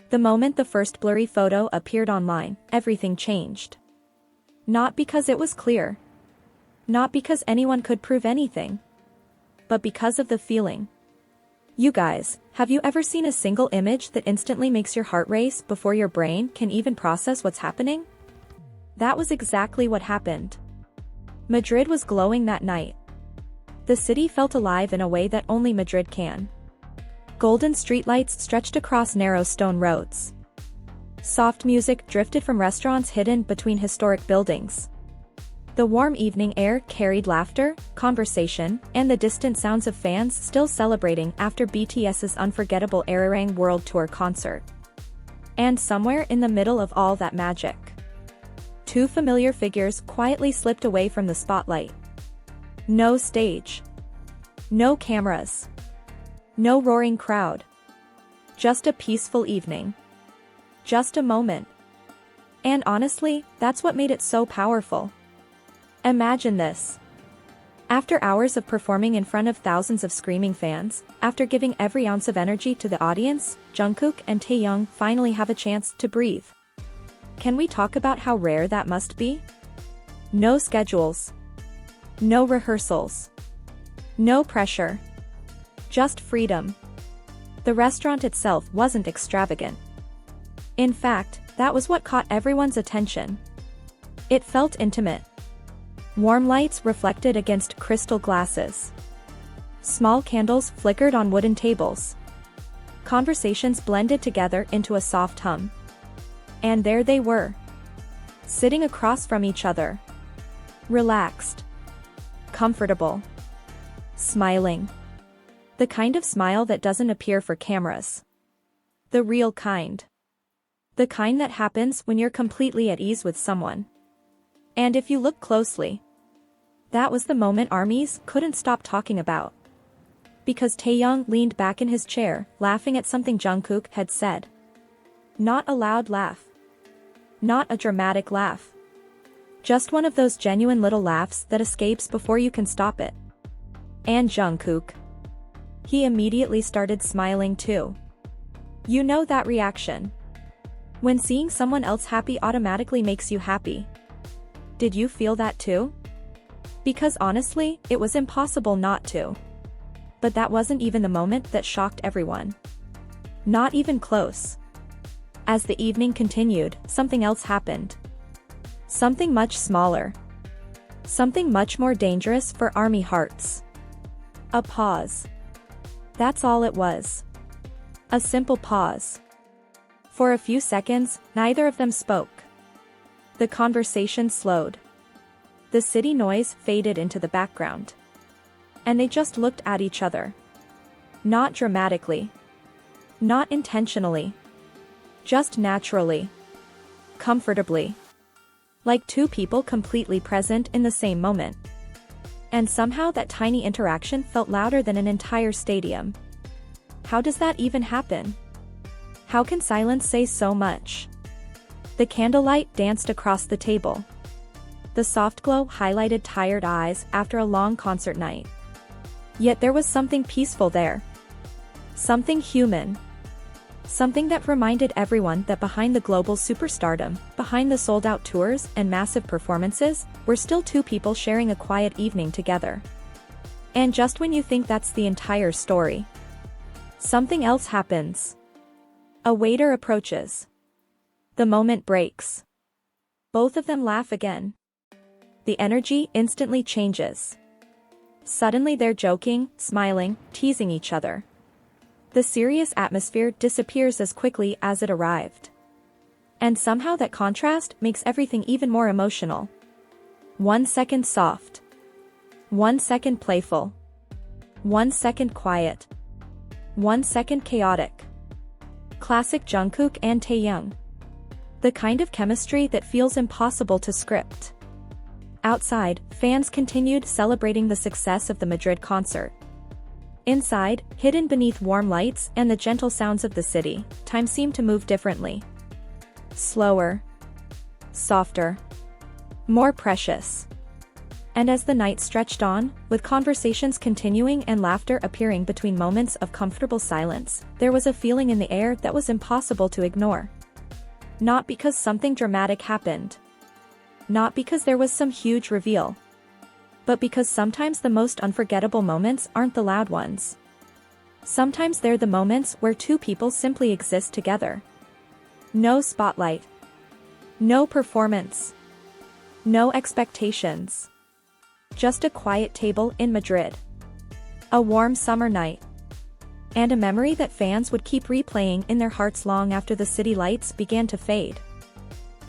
The moment the first blurry photo appeared online, everything changed. Not because it was clear. Not because anyone could prove anything. But because of the feeling. You guys, have you ever seen a single image that instantly makes your heart race before your brain can even process what's happening? That was exactly what happened. Madrid was glowing that night. The city felt alive in a way that only Madrid can. Golden streetlights stretched across narrow stone roads. Soft music drifted from restaurants hidden between historic buildings. The warm evening air carried laughter, conversation, and the distant sounds of fans still celebrating after BTS's unforgettable Arirang World Tour concert. And somewhere in the middle of all that magic, two familiar figures quietly slipped away from the spotlight. No stage. No cameras. No roaring crowd. Just a peaceful evening. Just a moment. And honestly, that's what made it so powerful. Imagine this. After hours of performing in front of thousands of screaming fans, after giving every ounce of energy to the audience, Jungkook and Taehyung finally have a chance to breathe. Can we talk about how rare that must be? No schedules. No rehearsals. No pressure. Just freedom. The restaurant itself wasn't extravagant. In fact, that was what caught everyone's attention. It felt intimate. Warm lights reflected against crystal glasses. Small candles flickered on wooden tables. Conversations blended together into a soft hum. And there they were. Sitting across from each other. Relaxed. Comfortable. Smiling. The kind of smile that doesn't appear for cameras. The real kind. The kind that happens when you're completely at ease with someone. And if you look closely, that was the moment armies couldn't stop talking about. Because Taehyung leaned back in his chair, laughing at something Jungkook had said. Not a loud laugh. Not a dramatic laugh. Just one of those genuine little laughs that escapes before you can stop it. And Jungkook. He immediately started smiling too. You know that reaction. When seeing someone else happy automatically makes you happy. Did you feel that too? Because honestly, it was impossible not to. But that wasn't even the moment that shocked everyone. Not even close. As the evening continued, something else happened. Something much smaller. Something much more dangerous for ARMY hearts. A pause. That's all it was. A simple pause. For a few seconds, neither of them spoke. The conversation slowed. The city noise faded into the background. And they just looked at each other. Not dramatically. Not intentionally. Just naturally. Comfortably. Like two people completely present in the same moment. And somehow that tiny interaction felt louder than an entire stadium. How does that even happen? How can silence say so much? The candlelight danced across the table. The soft glow highlighted tired eyes after a long concert night. Yet there was something peaceful there. Something human. Something that reminded everyone that behind the global superstardom, behind the sold-out tours and massive performances, were still two people sharing a quiet evening together. And just when you think that's the entire story, something else happens. A waiter approaches. The moment breaks. Both of them laugh again. The energy instantly changes. Suddenly they're joking, smiling, teasing each other. The serious atmosphere disappears as quickly as it arrived. And somehow that contrast makes everything even more emotional. 1 second soft. 1 second playful. 1 second quiet. 1 second chaotic. Classic Jungkook and Taehyung. The kind of chemistry that feels impossible to script. Outside, fans continued celebrating the success of the Madrid concert. Inside, hidden beneath warm lights and the gentle sounds of the city, time seemed to move differently. Slower. Softer. More precious. And as the night stretched on, with conversations continuing and laughter appearing between moments of comfortable silence, there was a feeling in the air that was impossible to ignore. Not because something dramatic happened. Not because there was some huge reveal. But because sometimes the most unforgettable moments aren't the loud ones. Sometimes they're the moments where two people simply exist together. No spotlight. No performance. No expectations. Just a quiet table in Madrid. A warm summer night. And a memory that fans would keep replaying in their hearts long after the city lights began to fade.